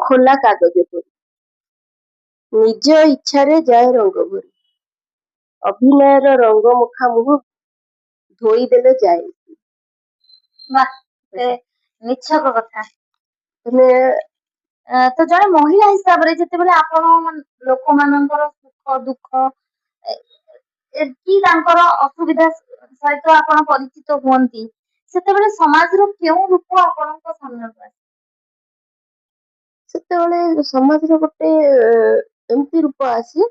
ଖୋଲା କାଗଜ ପରି ନିଜ ଇଚ୍ଛାରେ ଯାଏ ରଙ୍ଗ ଭରି ଅଭିନୟର ରଙ୍ଗ ମୁଖା ମୁହଁ ଧୋଇଦେଲେ ଯାଏ। ବାଃ, ନିଛକ କଥା। ମାନେ ତ ଜଣେ ମହିଳା ହିସାବରେ ଯେତେବେଳେ ଆପଣ ଲୋକମାନଙ୍କର ସୁଖ ଦୁଃଖ କି ତାଙ୍କର ଅସୁବିଧା ସହିତ ଆପଣ ପରିଚିତ ହୁଅନ୍ତି, ସେତେବେଳେ ସମାଜର କେଉଁ ରୂପ ଆପଣଙ୍କ ସାମ୍ନାକୁ ଆସେ? ସେତେବେଳେ ସମାଜର ଗୋଟେ ଏମିତି ରୂପ ଆସେ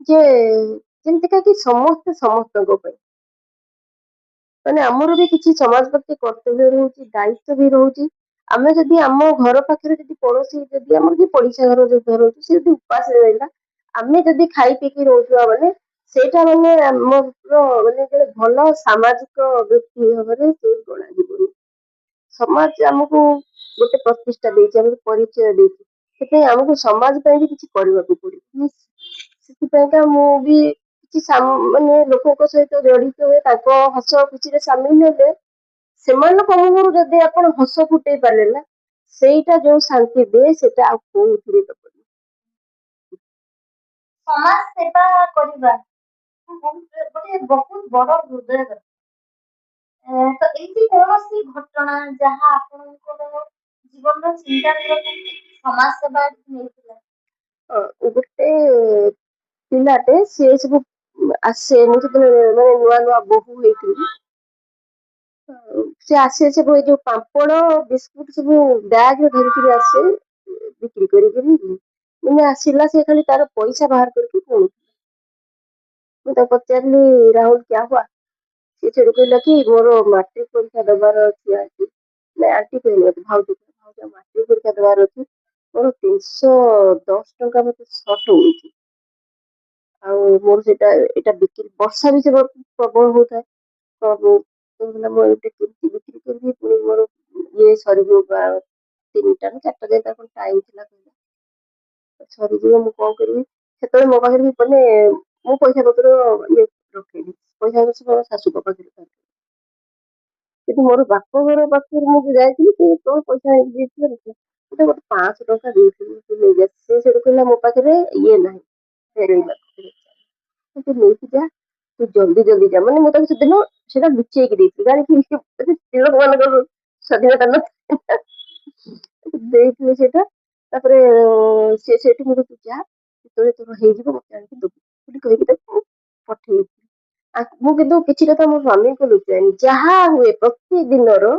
ଯେ ଯେମିତିକା କି ସମସ୍ତେ ସମସ୍ତଙ୍କ ପାଇଁ, ମାନେ ଆମର ବି କିଛି ସମାଜ ପ୍ରତି କର୍ତ୍ତବ୍ୟ ରହୁଛି, ଦାୟିତ୍ୱ ବି ରହୁଛି। ଆମେ ଯଦି ଆମ ଘର ପାଖରେ ଯଦି ପଡୋଶୀ ଯଦି ଆମର କି ପଡିଶା ଘର ଯଦି ରହୁଛି ସେ ଯଦି ଉପାସରେ ରହିଲା, ଆମେ ଯଦି ଖାଇ ପିଇକି ରହୁଥିବା ମାନେ ସେଇଟା ମାନେ ଆମର ମାନେ ଗୋଟେ ଭଲ ସାମାଜିକ ବ୍ୟକ୍ତି ଭାବରେ ସେ ଗଣାଯିବନି। ସମାଜ ଆମକୁ ଗୋଟେ ପ୍ରତିଷ୍ଠା ଦେଇଛି, ଆମକୁ ପରିଚୟ ଦେଇଛି, ସେଥିପାଇଁ ଆମକୁ ସମାଜ ପାଇଁ ବି କିଛି କରିବାକୁ ପଡିବ। ସେଥିପାଇଁକା ମୁଁ ବି କିଛି ମାନେ ଲୋକଙ୍କ ସହିତ ଜଡିତ ହୁଏ, ତାଙ୍କ ହସ ଖୁସିରେ ସାମିଲ ହେଲେ ସେମାନଙ୍କ ମୁହଁରୁ ଯଦି ଆପଣ ହସ ଫୁଟେଇ ପାରିଲେ ନା, ସେଇଟା ଯୋଉ ଶାନ୍ତି ଦିଏ ସେଟା ଆଉ କୋଉଥିରେ ଦବନି। ସମାଜ ସେବା କରିବା ଗୋଟେ ବହୁତ ବଡ ହୃଦୟ କଥା। ତ ଏମିତି କୌଣସି ଘଟଣା ଯାହା ଆପଣଙ୍କର ଜୀବନର ଚିନ୍ତାଧାରାକୁ ସମାଜ ସେବା ନେଇଥିଲା? ଗୋଟେ ପିଲାଟେ ସେ ସବୁ ଆସେ, ମୁଁ ଯେତେବେଳେ ମାନେ ନୂଆ ନୂଆ ବୋହୂ ହେଇଥିଲି, ସେ ଆସେ ସବୁ ଏଇ ଯୋଉ ପାମ୍ପଡ ବିସ୍କୁଟ ସବୁ ବ୍ୟାଗରେ ଧରିକିରି ଆସେ ବିକ୍ରି କରିକିରି। ମାନେ ଆସିଲା ସେ ଖାଲି ତାର ପଇସା ବାହାର କରିକି ପଳଉଥିଲା। ମୁଁ ତାକୁ ପଚାରିଲି ରାହୁଲ କ୍ୟା ହୁଆ? ସେ ସେଠୁ କହିଲା କି ମୋର ମାଟ୍ରିକ ପରୀକ୍ଷା ଦେବାର ଅଛି ଆଣ୍ଟି। ନାଇଁ ଆଣ୍ଟି କହିଲେ ଭାଉଜ ମାଟ୍ରିକ ପରୀକ୍ଷା ଦେବାର ଅଛି, ମୋର 310 ଟଙ୍କା ମତେ ସର୍ଟ ହଉଛି, ଆଉ ମୋର ସେଇଟା ଏଇଟା ବିକ୍ରି ବର୍ଷା ବି ସେ ପ୍ରବଳ ହଉଥାଏ, ମୁଁ ଏଇଟା କେମିତି ବିକ୍ରି କରିବି, ପୁଣି ମୋର ଇଏ ସରିଯିବ 3ଟା ନା 4ଟା ଯାଏ ତାର ଟାଇମ ଥିଲା, ସରିଯିବ ମୁଁ କଣ କରିବି? ସେତେବେଳେ ମୋ ପାଖରେ ମାନେ ମୁଁ ପଇସା ପତ୍ର ଇଏ ରଖେନି, ପଇସା ପତ୍ର ଶାଶୁଙ୍କ ପାଖରେ ଥାଏ। କିନ୍ତୁ ମୋର ବାପ ଘର ପାଖରେ ମୁଁ ଯାଇଥିଲି, ସେ କଣ ପଇସା ଦେଇଥିଲେ ମତେ ଗୋଟେ 500 ଟଙ୍କା ଦେଇଥିଲି ନେଇକି ଆସି। ସେ ସେଠୁ କହିଲା ମୋ ପାଖରେ ଇଏ ନାହିଁ, ଫେରେଇଲା ତୁ ନେଇକି ଯା, ତୁ ଜଲ୍ଦି ଜଲ୍ଦି ଯା। ମାନେ ମୁଁ ତାକୁ ସେଦିନ ସେଟା ଲୁଚେଇକି ଦେଇଥିଲି, କାହିଁକି ସ୍ତ୍ରୀ ଲୋକମାନଙ୍କର ସ୍ୱାଧୀନତା ନଥିଲା, ଦେଇଥିଲି ସେଇଟା। ତାପରେ ସେ ସେଇଠୁ ମୁଁ ତୁ ଯା, ଯେତେବେଳେ ତୋର ହେଇଯିବ ମତେ ଆଣିକି ଦବୁ ବୋଲି କହିକି ତାକୁ ପଠେଇଥିଲି। ମୁଁ କିନ୍ତୁ କିଛି କଥା ମୋ ସ୍ୱାମୀଙ୍କୁ ଲୁଚାଏନି, ଯାହା ହୁଏ ପ୍ରତିଦିନର